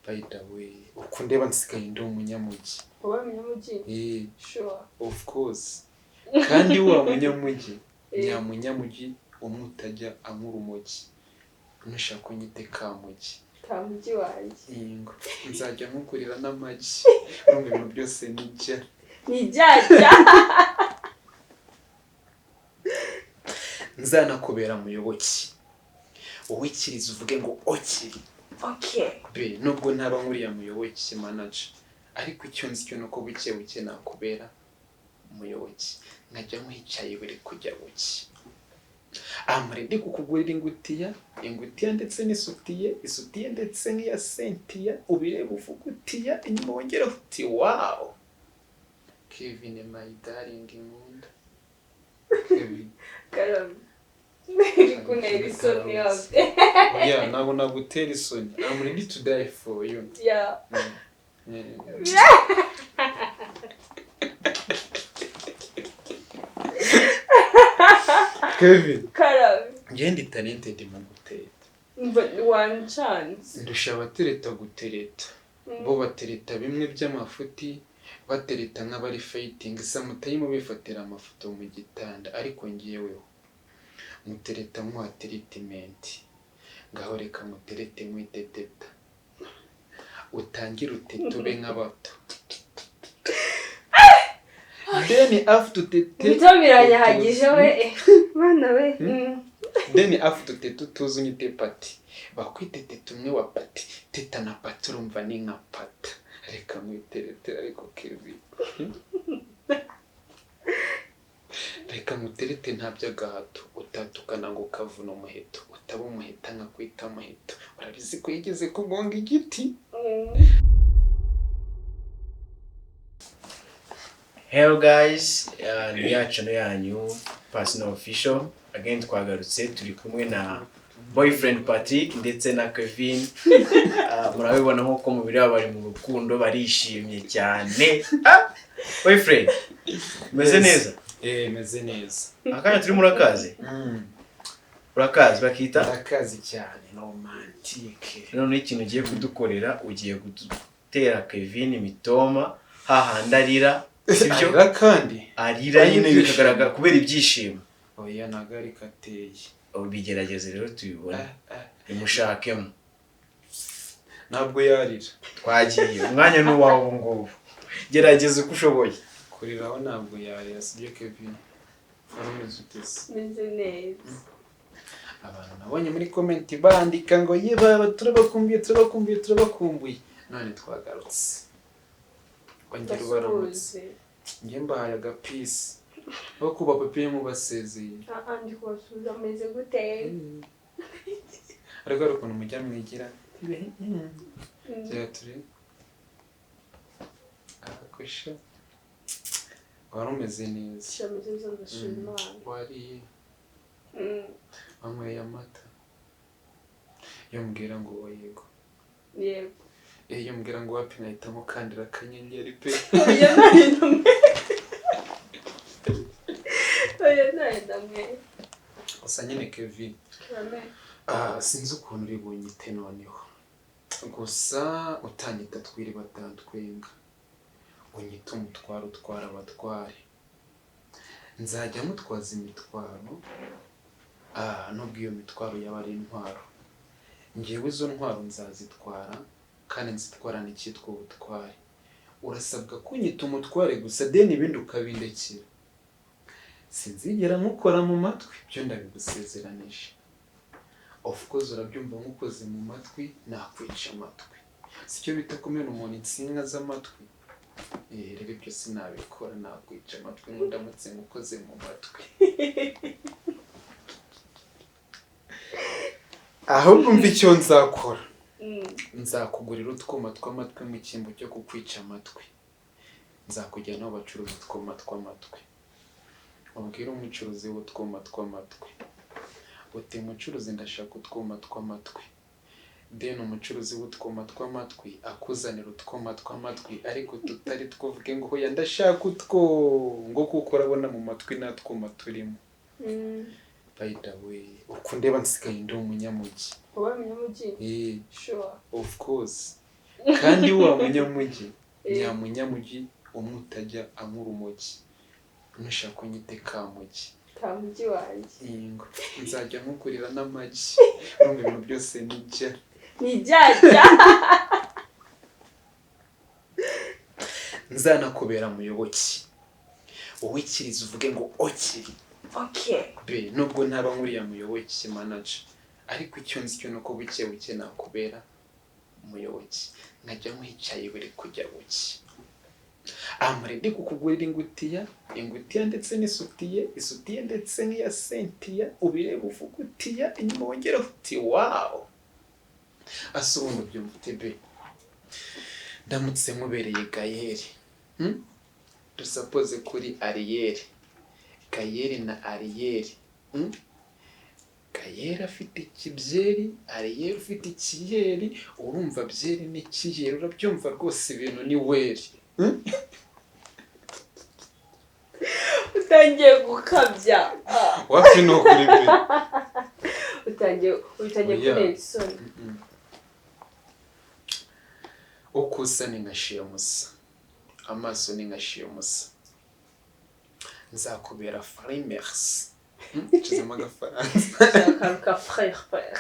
by the way uko ndeba nsigaye ndi umunyamugi wowe munyamugi sure of course kandi wa munyamugi nyamunyamugi umutajya amurumogi nushaka kunyite kamugi wanjye ingo nzajya nkukurira n'amagi urumva ibintu byose nijya nzanakubera muyoboki wowe kiriza uvuge ngo okiri be nubwo ntaba nkuriya muyoboki manager ariko icyo nzi cyo nuko buke nakubera umuyoboki nkajya nkwicaye buri kujya buki amare ndi kukugurira ingutiya ndetse n'isutiye ndetse n'iya sentiya ubireba uvugutiya inyuma wongera uti wow Kevin my darling nkunda Kevin Karam kunera isoni yawe yeah nabo nagutera isoni I'm ready to die for you yeah Kevin Karam ndi talented mu guteta but one chance ndusha abatereta gutereta bo batereta bimwe by'amafuti batereta nk'abari fighting samutayimo bifatira amafoto mu gitanda ariko ngiyeweho mutereta nkwa treatment ngaho reka muterete mwiteteta utangira utetube nk'abato then after tete bitabiranya hagije we mana we then after tete tuzunyite pati bakwitete tumwe wa pati teta na pati urumva ni nka pata reka mwiterete ariko Kevin reka muterete nta by'agahato utatukana ngo kavuna umuheto utaba umuheta nka kwita umuheto urabizi ko yigeze kugonga igiti Hello guys, ni channel yanyu part2 official. Again twagarutse turi kumwe na boyfriend Patrick ndetse na Kevin. Murabibona nko mu biri bari mu rukundo barishimye cyane. Boyfriend meze neza? Meze neza. Akanya turi murakazi? Urakazi bakita? Urakazi cyane romantique. None ikintu ugiye kudukorera ugiye gutera Kevin imitoma hahandarira sibyo kandi arira nyine bikagaragara kubera ibyishimo oya nagari kateye bigerageze rero tubibona imushakemo ntabwo yarira twagiye umwanya n'uwawe ngubu gerageza uko ushoboye kuriraho ntabwo yarira sibyo Kevin arumeze utese meze neza abantu nabonye muri comment bandika ngo yeba turabakumbuye none twagarutse Ongera ubaramutse njye mbahaye agapisi aho kuba papiye mu basezeye ndi kubasubiza ameze gute ariko ari ukuntu mujya mwigira turi akakwisha wari umeze neza shameze neza ndashima wariye wanyweye amata iyo mbwira ngo yego yego iyo mbwira ngo wapi nkahitamo kandira akanyenyeri pe oya ndamwe gusa nyine Kevin sinzi ukuntu uri bunyite noneho gusa utanyita twiri batantwenga unyita umutwaro utwara abatware nzajya mutwaza imitwaro nubwo iyo mitwaro yaba ari intwaro ngewe izo ntwaro nzazitwara kandi nzitwarana icyitwa ubutware urasabwa kunyita umutware gusa deni ibindi ukabindekira sinzigera nkukora mu matwi byo ndabigusezeranije of course urabyumva nkukoze mu matwi nakwica amatwi sicyo bita kumena umuntu insinga z'amatwi rero ibyo sinabikora nakwica amatwi nkundamutse nkukoze mu matwi ahubwo mva icyo nzakora nzakugurira utwuma tw'amatwi mu cyimbo cyo kukwica amatwi nzakujyana aho bacuruza utwuma tw'amatwi ubwira umucuruzi w'utwuma tw'amatwi uti mucuruzi ndashaka utwuma tw'amatwi then umucuruzi w'utwuma tw'amatwi akuzanira utwuma tw'amatwi ariko tutari twovuge ngo hoya ndashaka utwo ngo kuko urabona mu matwi nta twuma turimo by the way uko ndeba nsigaye ndi umunyamugi wowe munyamugi sure of course kandi wa munyamujyi nyamunyamujyi umwe utajya anywa urumogi nushaka unyite Kamugi wanjye yingo nzajya nkugurira n'amagi urumva ibintu byose nijyajya nzanakubera muyoboke wowe kiriza uvuge ngo okiri be nubwo ntaba nkuriya muyoboke manager ariko icyo nzi cyo nuko buke nakubera muyoboke nkajya nkwicaye buri kujya buke amuredi kukugurira ingutiya ndetse isutiye ndetse n'iya sentiya ubireba uvuga utiya inyuma wongera uti wow asa ubundi byumvite be ndamutse mubereye Gayeri dusapoze kuri Ariyeri Gayeri na Ariyeri Gayeri afite ikibyeri Ariyeri ufite ikiyeri urumva byeri n'ikiyeri urabyumva rwose ibintu ni weri utangiye gukabya wapi no kuri be utangiye kureba isoni ukusa ni nka shiyamusa amaso ni nka shiyamusa nzakubera frimers kizama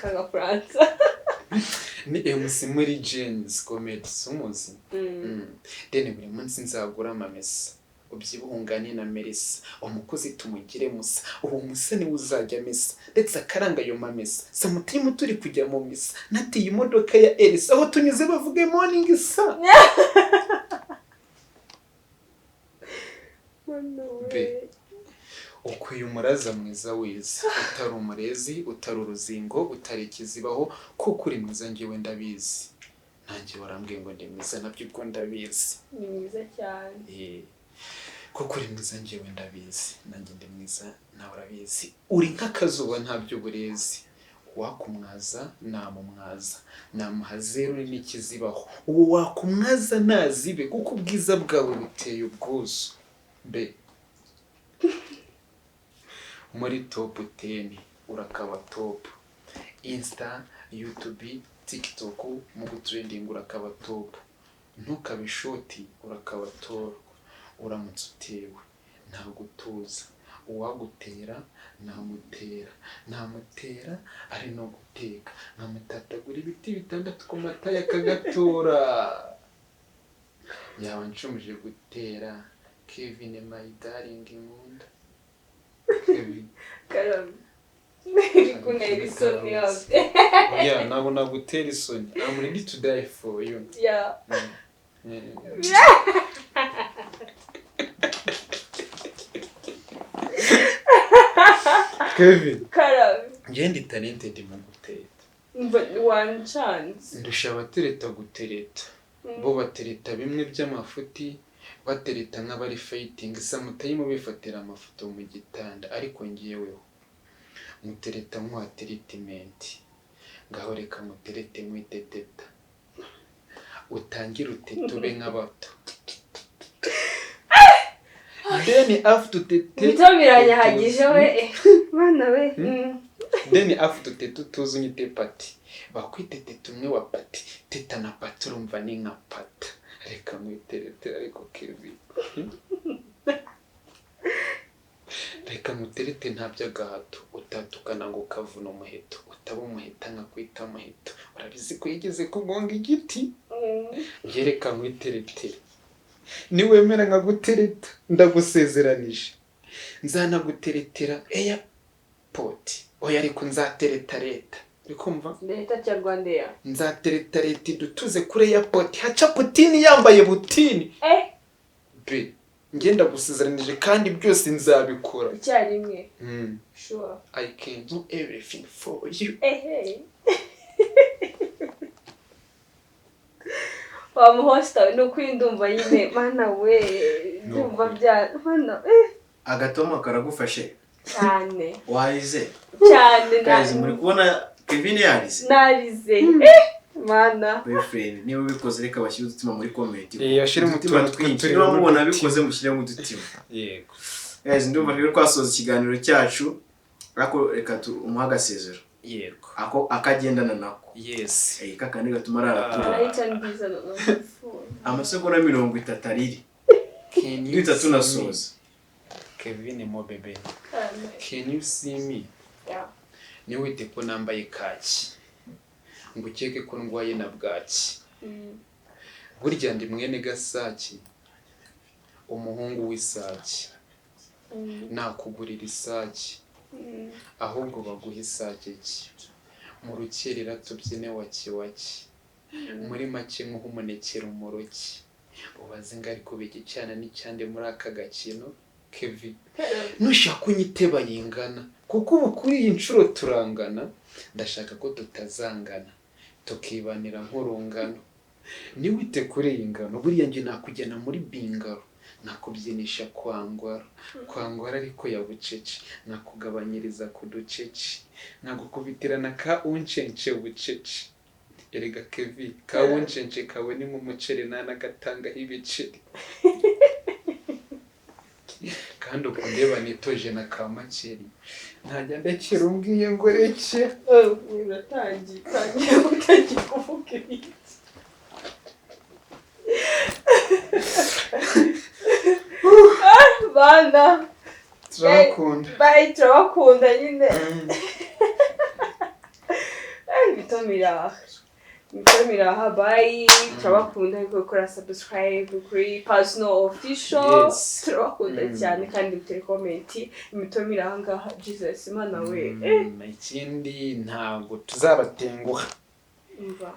agafaransa ni MC muri Jeans comedy sumuzi dene buri munsi nzagura amamesa ubyibuhungane na Melissa umukozi tumugire musa uwo musa ni uzajya mesa ndetse akaranga ayo mamesa samutimo turi kujya mu misa natiye imodoka ya Elisa aho tunyuze bavuge morning sa be ukwiye umuraza mwiza wize utari umurezi utari uruzingo utari ikizibaho kuko uri mwiza njyewe ndabizi nanjye warambwiye ngo ndi mwiza nabyo ubwo ndabizi ni mwiza cyane kuko uri mwiza njyewe ndabizi nanjye ndi mwiza nawe urabizi uri nk'akazuba ntabyo burezi wakumwaza namumwaza namuha zeru n'ikizibaho uwo wakumwaza nazibe kuko ubwiza bwawe buteye ubwuzu be muri top 10 urakaba top Insta YouTube TikTok mu gutrending urakaba top ntukabishoti urakaba toro uramutse utewe ntabwo utuza uwagutera namutera ari no guteka nkamutatagura ibiti bitandatu ku mata yakagatora yaba nshumije gutera Kevin my darling nkunda Kevin Karame kunera isoni yawe ntabwo nagutera isoni I'm ready to die for you Kevin Karame ngende talented mu guteta one chance ndusha abatereta gutereta bo batereta bimwe by'amafuti batereta nk'abari fighting samutayimo bifatira amafoto mu gitanda ariko ngiyeweho mutereta nkwa treatment ngaho reka muterete mwiteteta utangira utetube nk'abato then after tete bitabiranya hagije we bana we then after tete tuzi unyite pati bakwitete tumwe wa pati teta na pati urumva ni nka pata reka mwiterete ariko Kevin reka muterete nta by'agahato utatukana ngo kavuna umuheto utaba umuheta nka kwita umuheto urabizi ko yigeze kugonga igiti yereka mwiterete niwemera nka gutereta ndagusezeranije nzanaguteretera airport oya ariko nzatereta leta urikumva leta cya Rwandair nzatereta leta dutuze kuri airport haca Putini yambaye butini be ngenda gusezeranije kandi byose nzabikora icyarimwe sure I can do everything for you wamuhosta no kwindumva nyine mana we ndumva bya mana agatoma karagufashe cyane warize cyane guys muri kubona Kevin yarize narize mana boyfriend niba bikoze reka bashyire udutima muri comment yashire umutima twinshi niba mubona bikoze mushyire mu dutima yego guys ndumva rero twasoza ikiganiro cyacu ariko reka umuha agasezero yego ako akagendana nako yes kakandi gatuma aratura arahita ngiza no amasegonda 30 ariri can you duhita tunasoza Kevin mo bebe Amen. can you see me Yeah. ni wite ko nambaye kaki ngo ukeke ko ndwaye na bwaki burya ndi mwene Gasaki umuhungu w'isaki nakugurira isaki ahubwo baguha isake ki mu rukerera tubyine wakiwaki muri make nk'umunekera umuroki ubaze ngo ariko biki cyane n'icyande muri aka gakino Kevin nushaka kunyiteba yingana kuko ubu kuri iyi nshuro turangana ndashaka ko tutazangana tukibanira nk'urungano ni wite kuri iyi ngano buriya nge nakujyana muri bingaro nakubyinisha kwangwara ariko ya bucece nakugabanyiriza ku ducece nagukubitirana ka uncence bucece erega Kevin ka uncence kawe ni mu mucere nanagatanga ibiceri kandi ukundeba nitoje na ka makeri ntajya ndakira umbwiye ngo reke uratangiye kuvuga ibiki bana turakunda bye turabakunda nyine bitomiraha bye turabakunda ariko gukora subscribe kuri part2 official turabakunda cyane kandi mutere comment imitomiraha ngaha Jesus Imana we ikindi ntabwo tuzabatenguha umva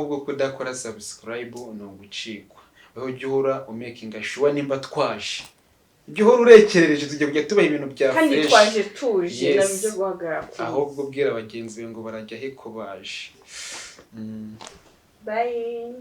ubwo kudakora subscribe no gucikwa aho jyura umakinga sure nimba twaje jyura urekerereje tujye kujya tubaha ibintu bya fresh kandi twaje tuje nabyo guhagarara ahubwo bwira abagenzi be ngo barajya he ko baje bye